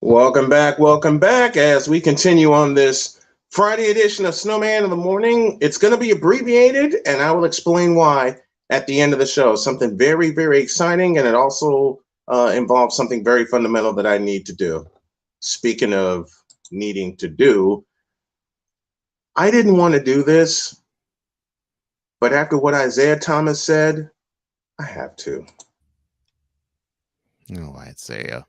Welcome back as we continue on this Friday edition of Snowman in the Morning. It's going to be abbreviated, and I will explain why at the end of the show. Something very, very exciting, and it also involves something very fundamental that I need to do. Speaking of needing to do, I didn't want to do this, but after what Isaiah Thomas said, I have to. No, Isaiah.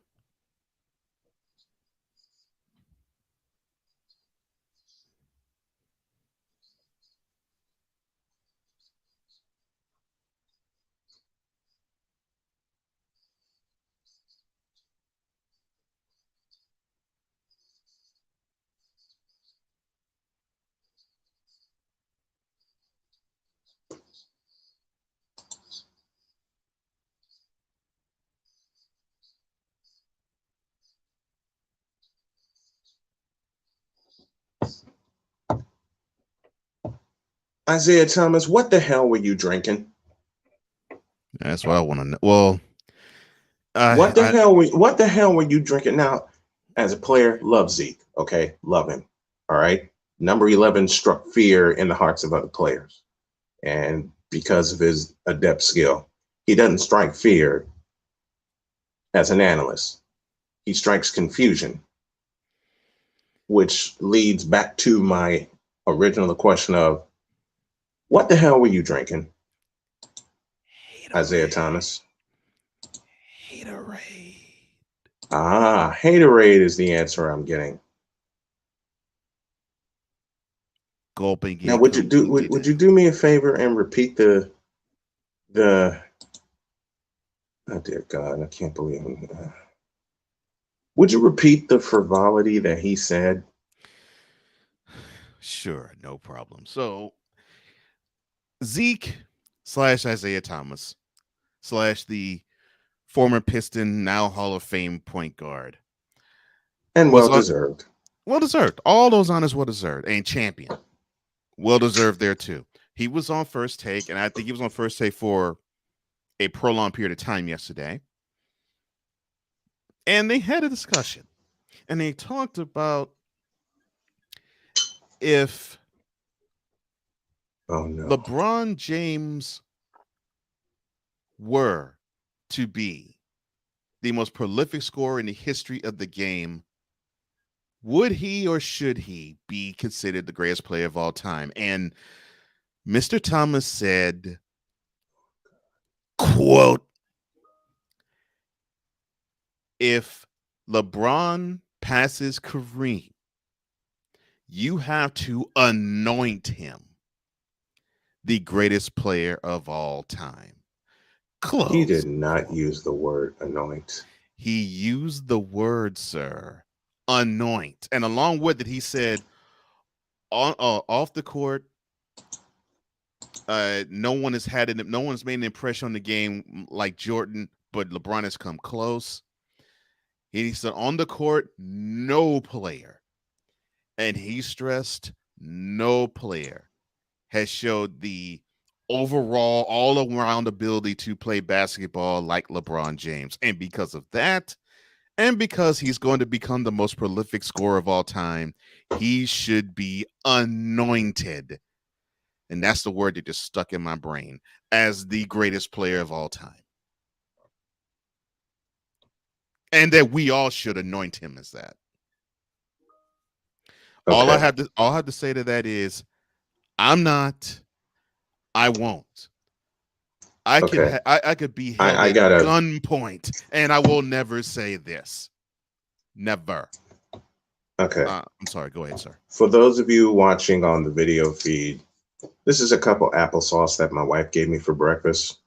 Isaiah Thomas, what the hell were you drinking? That's what I want to know. Well, What the hell were you drinking? Now, as a player, love Zeke. Okay, love him. All right. Number 11 struck fear in the hearts of other players, and because of his adept skill, he doesn't strike fear as an analyst. He strikes confusion, which leads back to my original question of what the hell were you drinking, Isaiah Thomas? Haterade. Haterade is the answer I'm getting. Gulping. Now, would you do me a favor and repeat the oh dear God, I can't believe it. Would you repeat the frivolity that he said? Sure, no problem. So Zeke / Isaiah Thomas / the former Piston, now Hall of Fame point guard. And well deserved. Well deserved. All those honors well deserved. And champion. Well deserved there too. He was on First Take, and I think he was on First Take for a prolonged period of time yesterday. And they had a discussion. And they talked about if LeBron James were to be the most prolific scorer in the history of the game, would he or should he be considered the greatest player of all time? And Mr. Thomas said, quote, if LeBron passes Kareem, you have to anoint him the greatest player of all time. Close. He did not use the word anoint. He used the word, sir, anoint. And along with it, he said, off the court, no one has made an impression on the game like Jordan, but LeBron has come close. He said on the court, no player, and he stressed no player has showed the overall all-around ability to play basketball like LeBron James. And because of that, and because he's going to become the most prolific scorer of all time, he should be anointed. And that's the word that just stuck in my brain, as the greatest player of all time. And that we all should anoint him as that. Okay. All I have to say to that is, I'm not. I won't. I could be held at gunpoint, and I will never say this. Never. Okay. I'm sorry. Go ahead, sir. For those of you watching on the video feed, this is a cup of applesauce that my wife gave me for breakfast,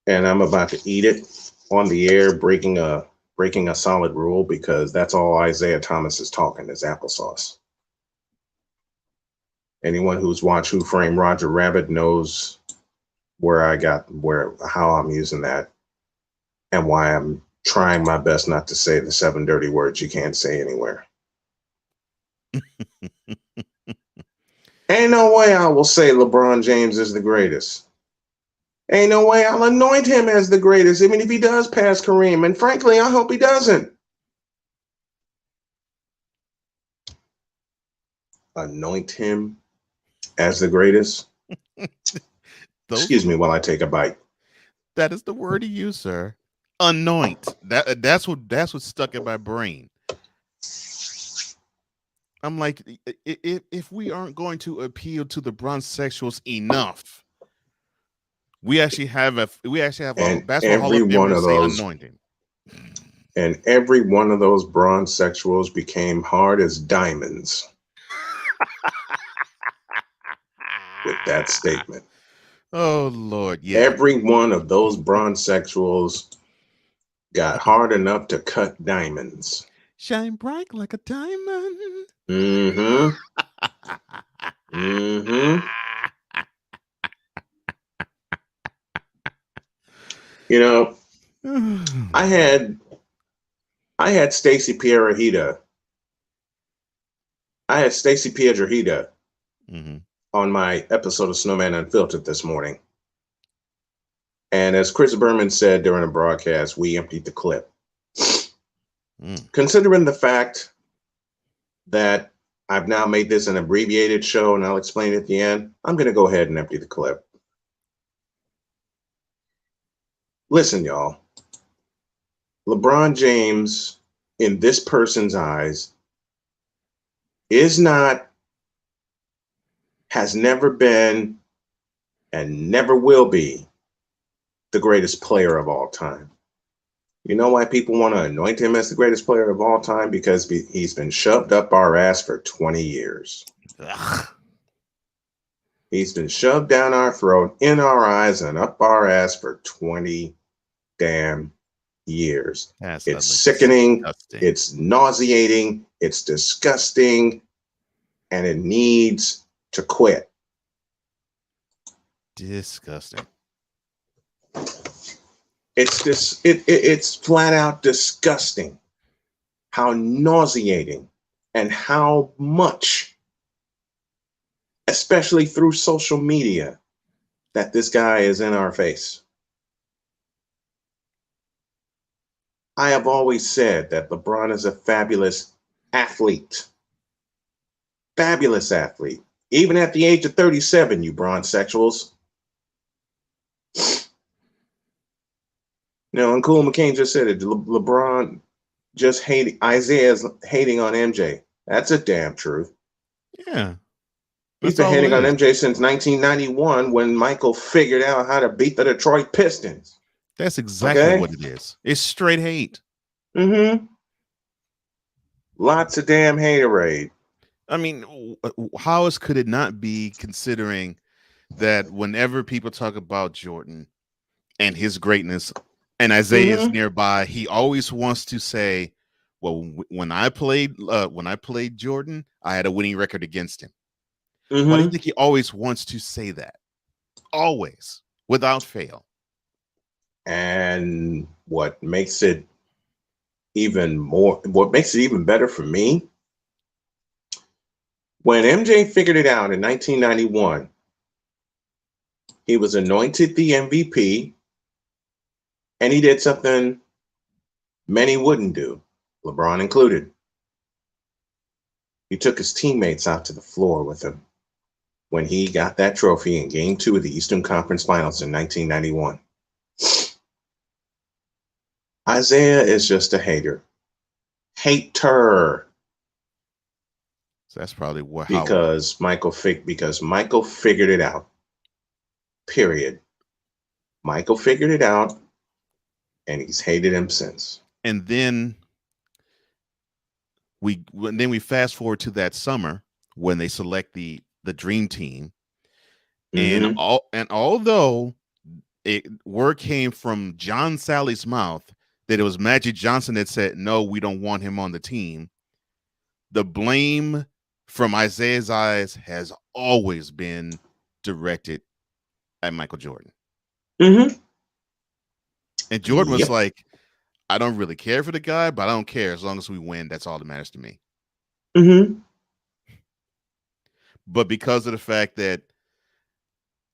and I'm about to eat it on the air, breaking a solid rule, because that's all Isaiah Thomas is talking is applesauce. Anyone who's watched Who Framed Roger Rabbit knows how I'm using that, and why I'm trying my best not to say the 7 dirty words you can't say anywhere. Ain't no way I will say LeBron James is the greatest. Ain't no way I'll anoint him as the greatest, even if he does pass Kareem. And frankly, I hope he doesn't. Anoint him as the greatest? Excuse me while I take a bite. That is the word he used, sir. Anoint. That's what stuck in my brain. I'm like, if we aren't going to appeal to the Bronsexuals enough, we actually have a basketball Hall of Fame to say anointing. And every one of those Bronsexuals became hard as diamonds with that statement. Oh Lord, yeah. Every one of those Bronsexuals got hard enough to cut diamonds. Shine bright like a diamond. Mm-hmm. Mm-hmm. You know, I had Stacey Piedrahita. I had Stacey Piedrahita on my episode of Snowman Unfiltered this morning. And as Chris Berman said during the broadcast, we emptied the clip. Considering the fact that I've now made this an abbreviated show, and I'll explain it at the end, I'm going to go ahead and empty the clip. Listen, y'all. LeBron James, in this person's eyes, is not, has never been, and never will be the greatest player of all time. You know why people want to anoint him as the greatest player of all time? Because he's been shoved up our ass for 20 years. Ugh. He's been shoved down our throat, in our eyes, and up our ass for 20 damn years. It's sickening. Disgusting. It's nauseating. It's disgusting. And it needs to quit. Disgusting. It's flat out disgusting how nauseating and how much, especially through social media, that this guy is in our face. I have always said that LeBron is a fabulous athlete. Fabulous athlete. Even at the age of 37, you Bronsexuals. You know, and Cool McCain just said it. LeBron just hating, Isaiah's hating on MJ. That's a damn truth. Yeah. He's been hating on MJ since 1991 when Michael figured out how to beat the Detroit Pistons. That's exactly what it is. It's straight hate. Mm-hmm. Lots of damn haterade. I mean, how else could it not be, considering that whenever people talk about Jordan and his greatness, and Isaiah is nearby, he always wants to say, "Well, when I played Jordan, I had a winning record against him." Why do you think he always wants to say that? Always, without fail. And what makes it even better for me, when MJ figured it out in 1991, he was anointed the MVP, and he did something many wouldn't do, LeBron included. He took his teammates out to the floor with him when he got that trophy in Game 2 of the Eastern Conference Finals in 1991. Isaiah is just a hater. Hater. So that's probably what. Because Michael figured it out. Period. Michael figured it out, and he's hated him since. And then we fast forward to that summer when they select the dream team, and although word came from John Sally's mouth that it was Magic Johnson that said, "No, we don't want him on the team," the blame from Isaiah's eyes has always been directed at Michael Jordan. And Jordan was like, "I don't really care for the guy, but I don't care as long as we win. That's all that matters to me." But because of the fact that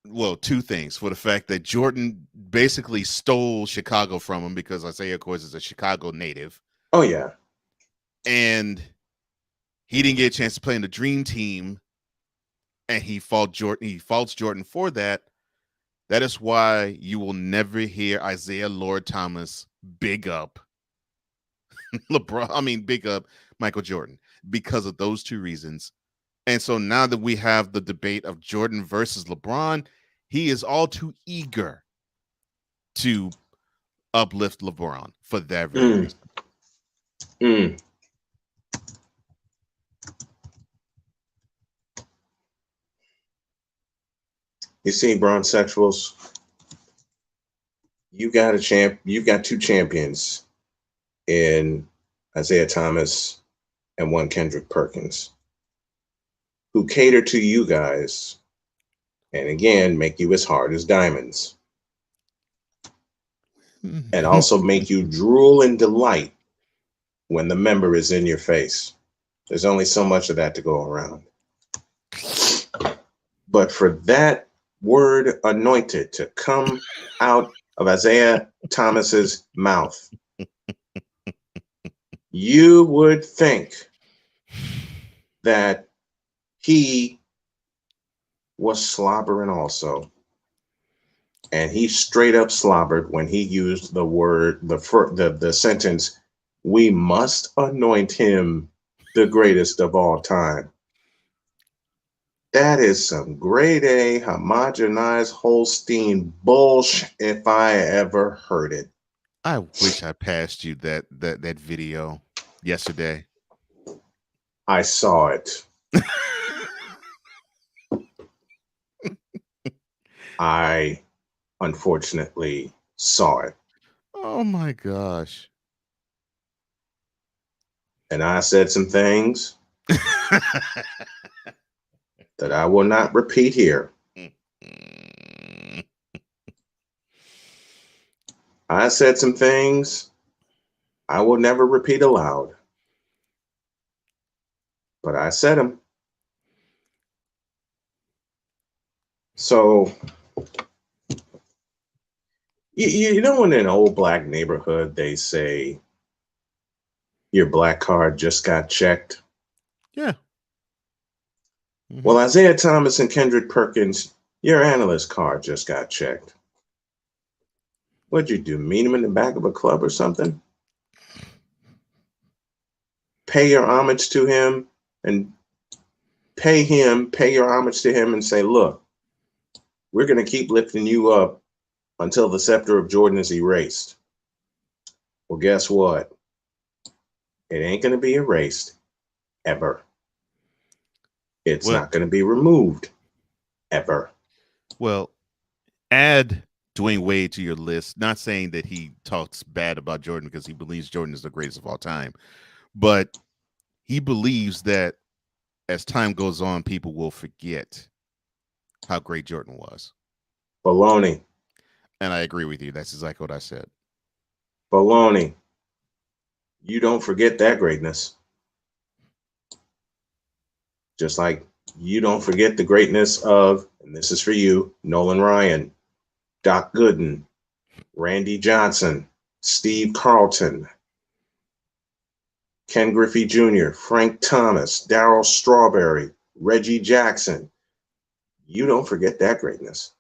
Well, two things. For the fact that Jordan basically stole Chicago from him, because Isaiah, of course, is a Chicago native. Oh, yeah. And he didn't get a chance to play in the dream team, and he faults Jordan for that. That is why you will never hear Isaiah Lord Thomas big up big up Michael Jordan, because of those two reasons. And so now that we have the debate of Jordan versus LeBron, he is all too eager to uplift LeBron for that very reason. You see, Bronsexuals, you got two champions in Isaiah Thomas and one Kendrick Perkins, who cater to you guys and again make you as hard as diamonds. And also make you drool in delight when the member is in your face. There's only so much of that to go around. But for that word anointed to come out of Isaiah Thomas's mouth, you would think that he was slobbering also. And he straight up slobbered when he used the word, the sentence, "We must anoint him the greatest of all time." That is some grade A homogenized Holstein bullshit if I ever heard it. I wish I passed you that video yesterday. I saw it. I unfortunately saw it. Oh my gosh. And I said some things that I will not repeat here. I said some things I will never repeat aloud. But I said them. So, you know, in an old black neighborhood, they say your black card just got checked. Yeah. Well, Isaiah Thomas and Kendrick Perkins, your analyst card just got checked. What'd you do? Meet him in the back of a club or something? Pay your homage to him and pay your homage to him and say, look, we're going to keep lifting you up until the scepter of Jordan is erased. Well, guess what? It ain't going to be erased ever. It's not going to be removed ever. Well, add Dwayne Wade to your list. Not saying that he talks bad about Jordan because he believes Jordan is the greatest of all time, but he believes that as time goes on, people will forget how great Jordan was. Baloney. And I agree with you. That's exactly what I said. Baloney. You don't forget that greatness. Just like you don't forget the greatness of, and this is for you, Nolan Ryan, Doc Gooden, Randy Johnson, Steve Carlton, Ken Griffey Jr., Frank Thomas, Darryl Strawberry, Reggie Jackson. You don't forget that greatness.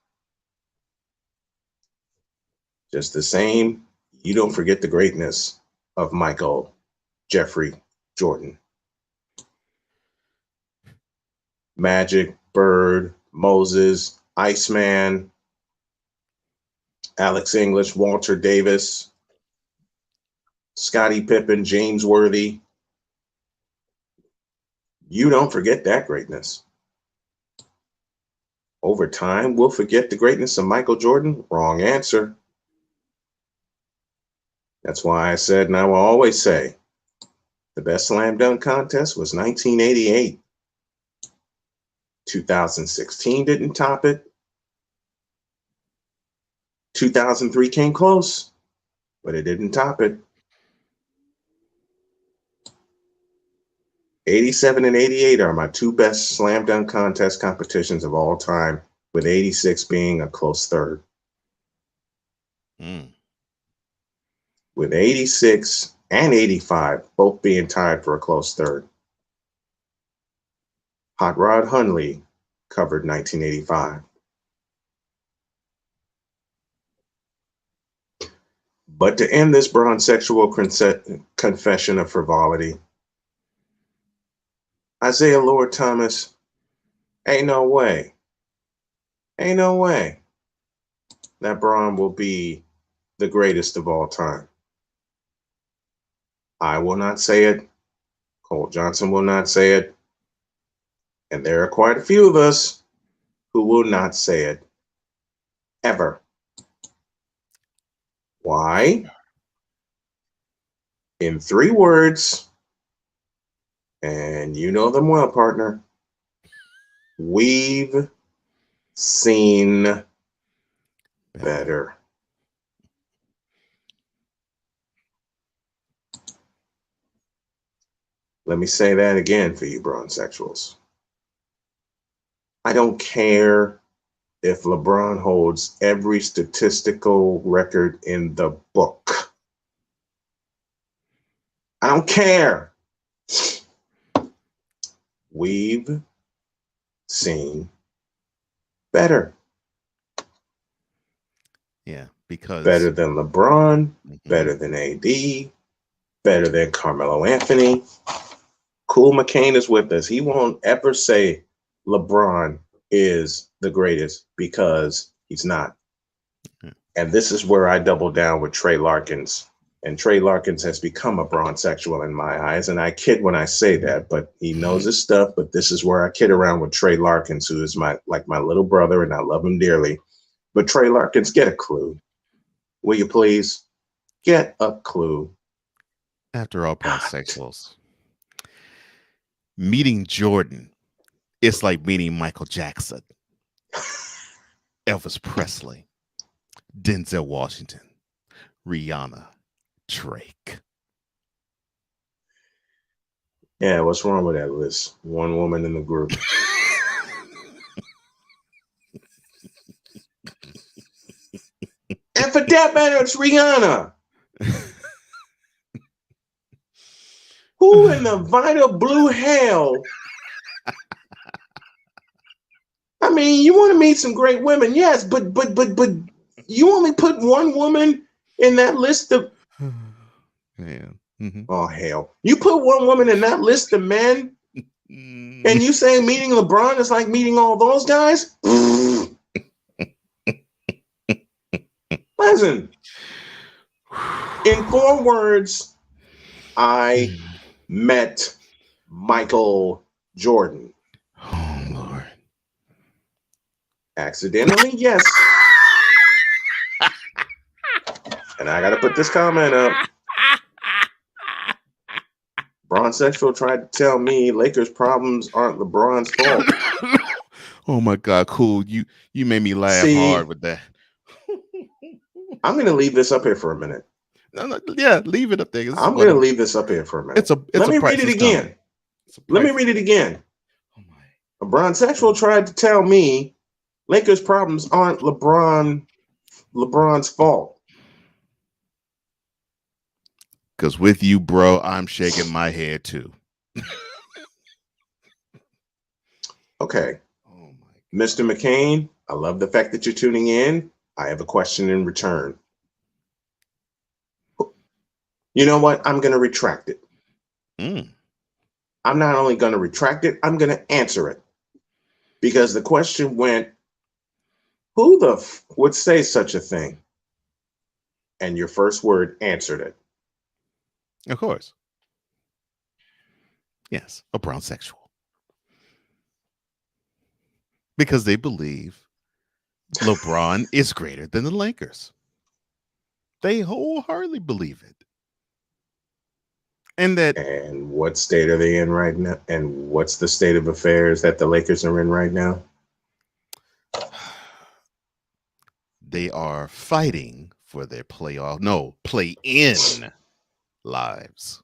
Just the same, you don't forget the greatness of Michael Jeffrey Jordan. Magic, Bird, Moses, Iceman, Alex English, Walter Davis, Scottie Pippen, James Worthy. You don't forget that greatness. Over time, we'll forget the greatness of Michael Jordan? Wrong answer. That's why I said, and I will always say, the best slam dunk contest was 1988. 2016 didn't top it. 2003 came close, but it didn't top it. 87 and 88 are my two best slam dunk contest competitions of all time. with 86 being a close third. With 86 and 85 both being tied for a close third. Hot Rod Hundley covered 1985. But to end this Bronsexual confession of frivolity, Isaiah Lord Thomas, ain't no way that Bron will be the greatest of all time. I will not say it. Cole Johnson will not say it. And there are quite a few of us who will not say it ever. Why? In 3 words, and you know them well, partner, we've seen better. Let me say that again for you, Bronsexuals. I don't care if LeBron holds every statistical record in the book. I don't care. We've seen better. Yeah, because better than LeBron, better than AD, better than Carmelo Anthony. Cool McCain is with us. He won't ever say LeBron is the greatest because he's not. And this is where I double down with Trey Larkins. And Trey Larkins has become a Bronsexual in my eyes. And I kid when I say that, but he knows his stuff. But this is where I kid around with Trey Larkins, who is my little brother, and I love him dearly. But Trey Larkins, get a clue. Will you please? Get a clue. After all, Bronsexuals, meeting Jordan is like meeting Michael Jackson, Elvis Presley, Denzel Washington, Rihanna, Drake. Yeah, what's wrong with that list? One woman in the group. And for that matter, it's Rihanna. Who in the vital blue hell? I mean, you want to meet some great women, yes, but you only put one woman in that list of. Yeah. Oh hell! You put one woman in that list of men, and you say meeting LeBron is like meeting all those guys. Listen, in 4 words, I met Michael Jordan. Oh Lord! Accidentally, yes. And I got to put this comment up. Bronsexual tried to tell me Lakers' problems aren't LeBron's fault. Oh my God, cool. You made me laugh hard with that. I'm going to leave this up here for a minute. No, yeah, leave it up there. I'm going to leave this up here for a minute. Let me read it again. Let me read it again. Oh my. A Bronsexual tried to tell me Lakers' problems aren't LeBron's fault. Because with you, bro, I'm shaking my head too. Okay. Oh my. Mr. McCain, I love the fact that you're tuning in. I have a question in return. You know what? I'm going to retract it. I'm not only going to retract it, I'm going to answer it. Because the question went, who the would say such a thing? And your first word answered it. Of course. Yes, a Bronsexual. Because they believe LeBron is greater than the Lakers. They wholeheartedly believe it. And what state are they in right now? And what's the state of affairs that the Lakers are in right now? They are fighting for their play-in lives.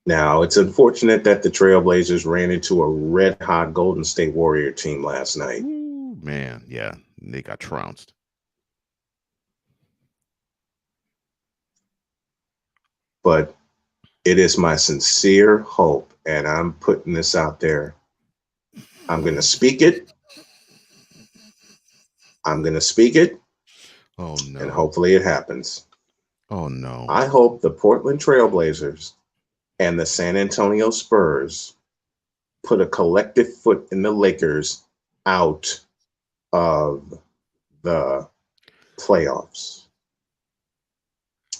Now, it's unfortunate that the Trailblazers ran into a red-hot Golden State Warrior team last night. Ooh, Man, yeah, they got trounced. But it is my sincere hope, and I'm putting this out there. I'm going to speak it. I'm going to speak it. Oh, no. And hopefully it happens. Oh, no. I hope the Portland Trailblazers and the San Antonio Spurs put a collective foot in the Lakers out of the playoffs.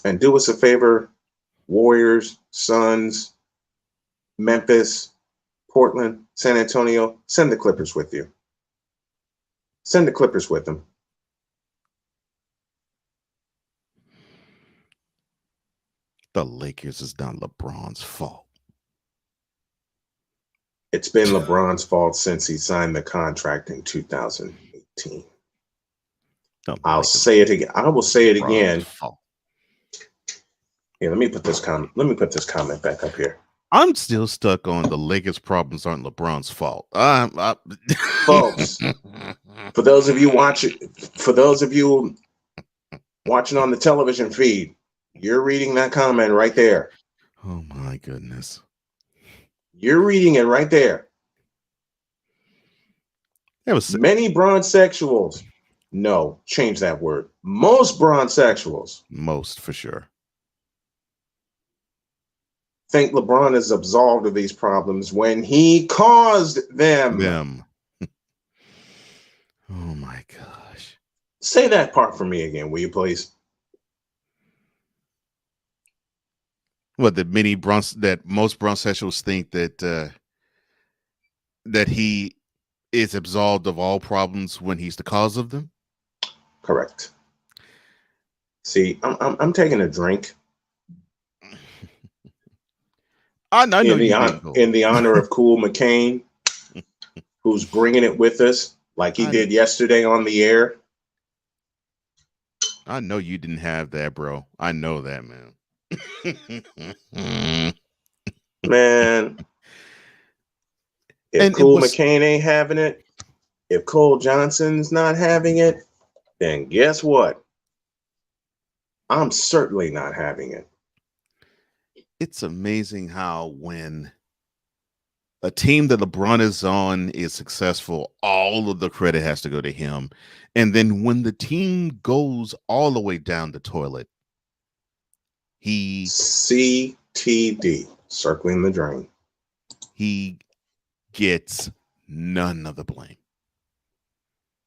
And do us a favor, Warriors, Suns, Memphis, Portland, San Antonio, send the Clippers with you. Send the Clippers with them. The Lakers is not LeBron's fault. It's been LeBron's fault since he signed the contract in 2018. I'll say it again. I will say it again. Here, let me put this comment back up here. I'm still stuck on the Lakers' problems aren't LeBron's fault. Folks, for those of you watching on the television feed, you're reading that comment right there. Oh my goodness. You're reading it right there. Many bronsexuals. No, change that word. Most bronsexuals. Most, for sure. Think LeBron is absolved of these problems when he caused them. Oh my gosh. Say that part for me again, will you please? What, that most bronsexuals think that he is absolved of all problems when he's the cause of them? Correct. See, I'm taking a drink. I know in the honor of Cool McCain, who's bringing it with us like he did yesterday on the air. I know you didn't have that, bro. I know that, man. Man, if Cool McCain ain't having it, if Cole Johnson's not having it, then guess what? I'm certainly not having it. It's amazing how when a team that LeBron is on is successful, all of the credit has to go to him. And then when the team goes all the way down the toilet, he CTD, circling the drain. He gets none of the blame.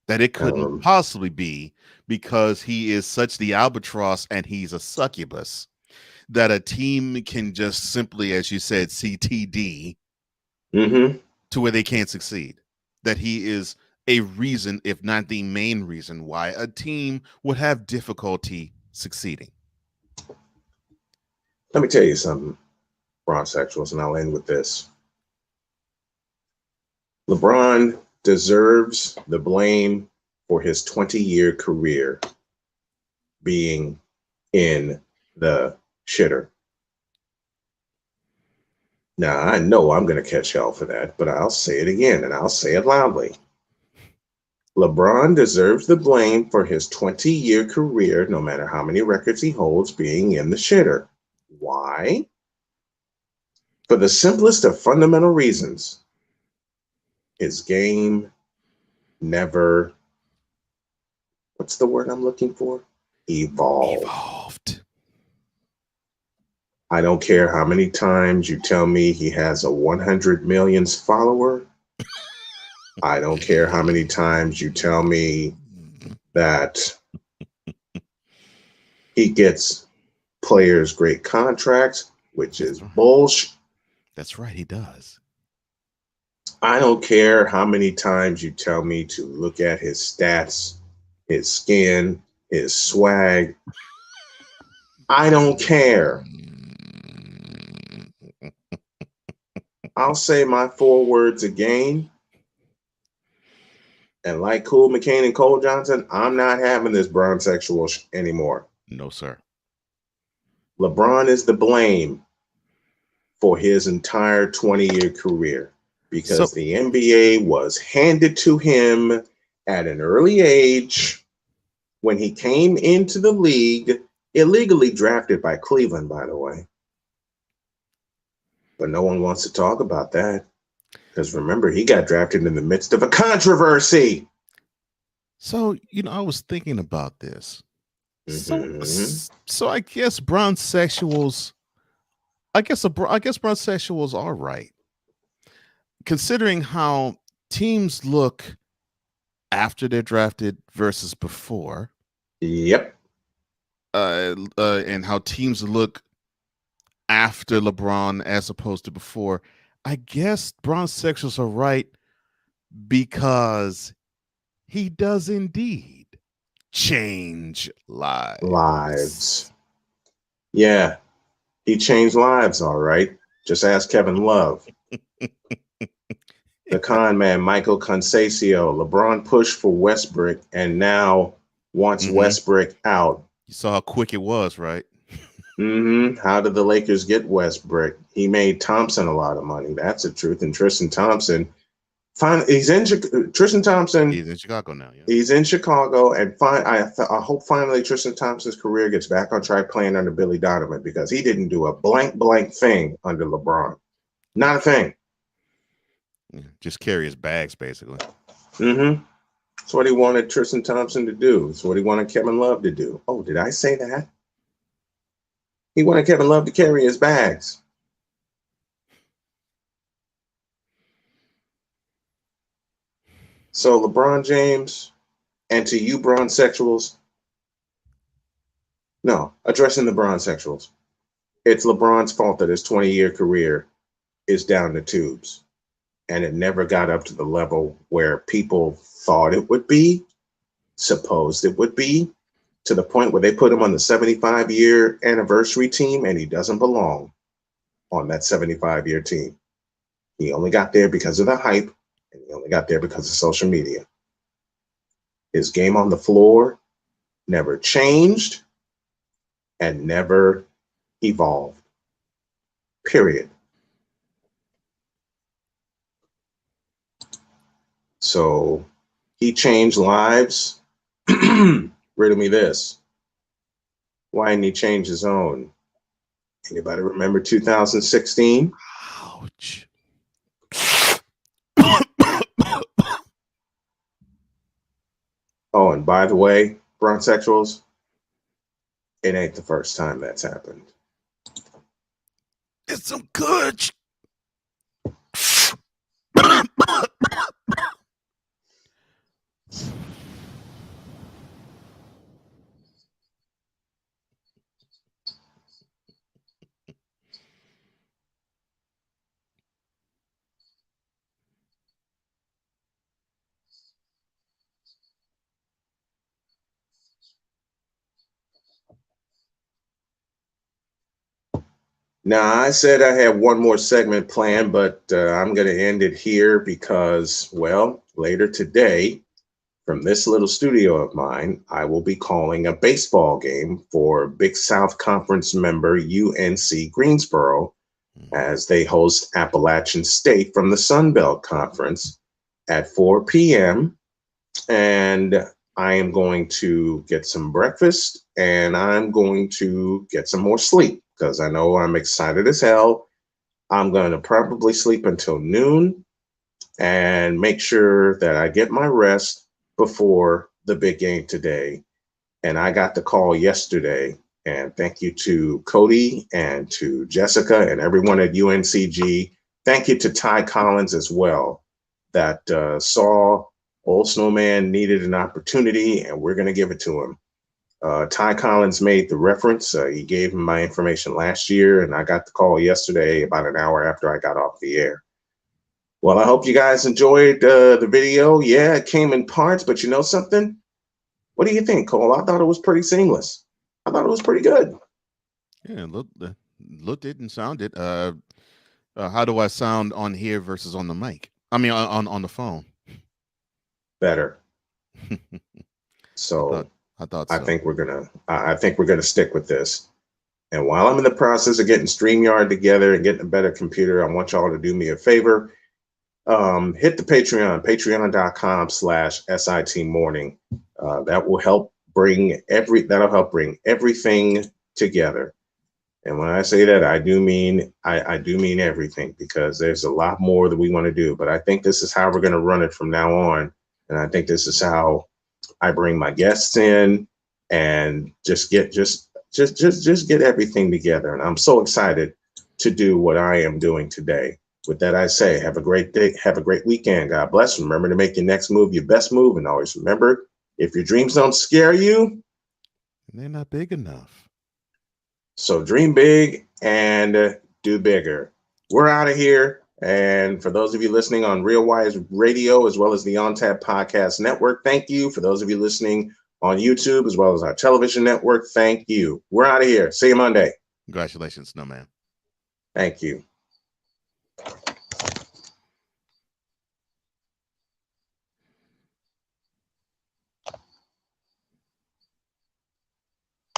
That it couldn't possibly be because he is such the albatross and he's a succubus that a team can just simply, as you said, CTD to where they can't succeed. That he is a reason, if not the main reason, why a team would have difficulty succeeding. Let me tell you something, bronsexuals, and I'll end with this. LeBron deserves the blame for his 20-year career being in the shitter. Now, I know I'm going to catch hell for that, but I'll say it again, and I'll say it loudly. LeBron deserves the blame for his 20-year career, no matter how many records he holds, being in the shitter. Why? For the simplest of fundamental reasons. His game never, what's the word I'm looking for? Evolved. I don't care how many times you tell me he has a 100 million follower. I don't care how many times you tell me that he gets players great contracts, which is bullshit. That's right, he does. I don't care how many times you tell me to look at his stats, his skin, his swag. I don't care. I'll say my 4 words again. And like Cool McCain and Cole Johnson, I'm not having this bronsexual anymore. No, sir. LeBron is the blame for his entire 20-year career because the NBA was handed to him at an early age when he came into the league, illegally drafted by Cleveland, by the way. But no one wants to talk about that because remember, he got drafted in the midst of a controversy. So, I was thinking about this. Mm-hmm. So I guess bronsexuals, I guess bronsexuals are right, considering how teams look after they're drafted versus before. Yep. And how teams look after LeBron as opposed to before. I guess bronsexuals are right because he does indeed change lives. Yeah, he changed lives, all right. Just ask Kevin Love. The con man, Michael Concesio. LeBron pushed for Westbrook and now wants Westbrook out. You saw how quick it was, right? How did the Lakers get Westbrook? He made Thompson a lot of money. That's the truth. And Tristan Thompson, Tristan Thompson. He's in Chicago now. Yeah. He's in Chicago, and I hope finally Tristan Thompson's career gets back on track playing under Billy Donovan because he didn't do a blank thing under LeBron. Not a thing. Yeah, just carry his bags, basically. That's what he wanted Tristan Thompson to do. It's what he wanted Kevin Love to do. Oh, did I say that? He wanted Kevin Love to carry his bags. So LeBron James, and to you bronsexuals, no, addressing the bronsexuals. It's LeBron's fault that his 20-year career is down the tubes. And it never got up to the level where people thought it would be, supposed it would be, to the point where they put him on the 75-year anniversary team, and he doesn't belong on that 75-year team. He only got there because of the hype, and he only got there because of social media. His game on the floor never changed and never evolved. Period. So he changed lives. Riddle me this. Why didn't he change his own? Anybody remember 2016? Ouch. Oh, and by the way, bronsexuals, it ain't the first time that's happened. It's some good. Now, I said I had one more segment planned, but I'm going to end it here because, well, later today, from this little studio of mine, I will be calling a baseball game for Big South Conference member UNC Greensboro as they host Appalachian State from the Sun Belt Conference at 4 p.m. And I am going to get some breakfast and I'm going to get some more sleep because I know I'm excited as hell. I'm going to probably sleep until noon and make sure that I get my rest before the big game today. And I got the call yesterday. And thank you to Cody and to Jessica and everyone at UNCG. Thank you to Ty Collins as well that saw old Snowman needed an opportunity and we're going to give it to him. Ty Collins made the reference. He gave him my information last year, and I got the call yesterday about an hour after I got off the air. Well, I hope you guys enjoyed the video. Yeah, it came in parts, but you know something? What do you think, Cole? I thought it was pretty seamless. I thought it was pretty good. Yeah, looked it and sounded. How do I sound on here versus on the mic? I mean, on the phone. Better. So. I thought so. I think we're gonna stick with this. And while I'm in the process of getting StreamYard together and getting a better computer, I want y'all to do me a favor. hit the patreon.com/SIT morning. That'll help bring everything together. And when I say that, I do mean everything, because there's a lot more that we want to do. But I think this is how we're going to run it from now on. And I think this is how I bring my guests in and just get everything together. And I'm so excited to do what I am doing today. With that, I say, have a great day. Have a great weekend. God bless. Remember to make your next move your best move. And always remember, if your dreams don't scare you, they're not big enough. So dream big and do bigger. We're out of here. And for those of you listening on Real Wise Radio, as well as the On Tap Podcast Network, thank you. For those of you listening on YouTube, as well as our television network, thank you. We're out of here. See you Monday. Congratulations, Snowman. Thank you.